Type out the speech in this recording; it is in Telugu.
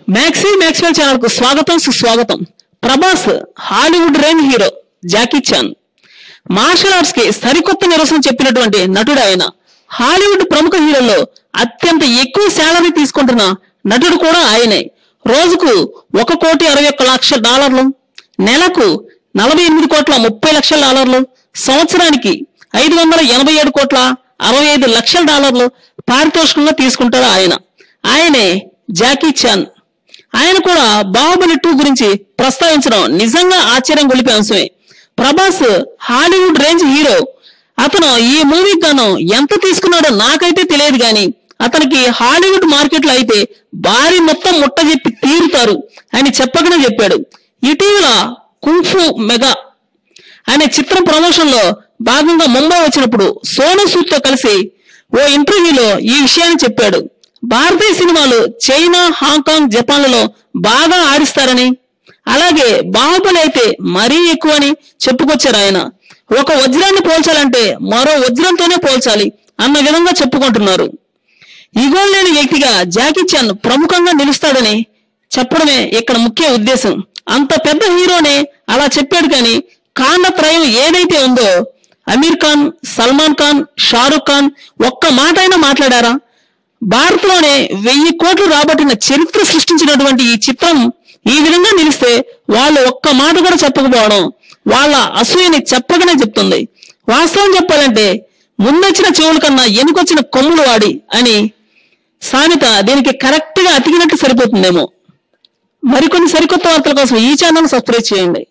मैक्सवेल चैनल को स्वागतम सुस्वागतम। Prabhas Hollywood range hero Jackie Chan martial arts కి సరికొత్త నిరసన చెప్పినటువంటి నటుడు ఆయన. హాలీవుడ్ ప్రముఖ హీరోల్లో అత్యంత ఎక్కువ శాలరీ తీసుకుంటున్న నటుడు కూడా ఆయనే. రోజుకు $1,61,00,000, నెలకు $48,30,00,000, సంవత్సరానికి $587,65,00,000 పారితోషికంగా తీసుకుంటారు ఆయన. ఆయనే జాకీ చాన్. ఆయన కూడా బాహుబలి 2 గురించి ప్రస్తావించడం నిజంగా ఆశ్చర్యం గొలిపే అంశమే. Prabhas Hollywood range hero. అతను ఈ మూవీకి గాను ఎంత తీసుకున్నాడో నాకైతే తెలియదు గాని అతనికి హాలీవుడ్ మార్కెట్ లో అయితే భారీ మొత్తం ముట్ట చెప్పి తీరుతారు అని చెప్పకనే చెప్పాడు. ఇటీవల కుంఫు మెగా అనే చిత్రం ప్రమోషన్ లో భాగంగా ముంబై వచ్చినప్పుడు సోనూ సూద్ తో కలిసి ఓ ఇంటర్వ్యూలో ఈ విషయాన్ని చెప్పాడు. భారతీయ సినిమాలు చైనా, హాంకాంగ్, జపాన్లలో బాగా ఆడిస్తారని, అలాగే బాహుబలి అయితే మరీ ఎక్కువ అని చెప్పుకొచ్చారు ఆయన. ఒక వజ్రాన్ని పోల్చాలంటే మరో వజ్రంతోనే పోల్చాలి అన్న విధంగా చెప్పుకుంటున్నారు. ఇగో లేని వ్యక్తిగా జాకీ చాన్ ప్రముఖంగా నిలుస్తాడని చెప్పడమే ఇక్కడ ముఖ్య ఉద్దేశం. అంత పెద్ద హీరోనే అలా చెప్పాడు కానీ కాండత్రయం ఏదైతే ఉందో అమీర్ ఖాన్, సల్మాన్ ఖాన్, షారుఖ్ ఖాన్ ఒక్క మాట అయినా మాట్లాడారా? భారత్ లోనే 1000 కోట్లు రాబట్టిన చరిత్ర సృష్టించినటువంటి ఈ చిత్రం ఈ విధంగా నిలిస్తే వాళ్ళు ఒక్క మాట కూడా చెప్పకపోవడం వాళ్ళ అసూయని చెప్పగానే చెప్తుంది. వాస్తవం చెప్పాలంటే ముందొచ్చిన చెవుల కన్నా ఎనుకొచ్చిన కొమ్ములు వాడి అని సామెత దీనికి కరెక్ట్ గా అతికినట్టు సరిపోతుందేమో. మరికొన్ని సరికొత్త వార్తల కోసం ఈ ఛానల్ సబ్స్క్రైబ్ చేయండి.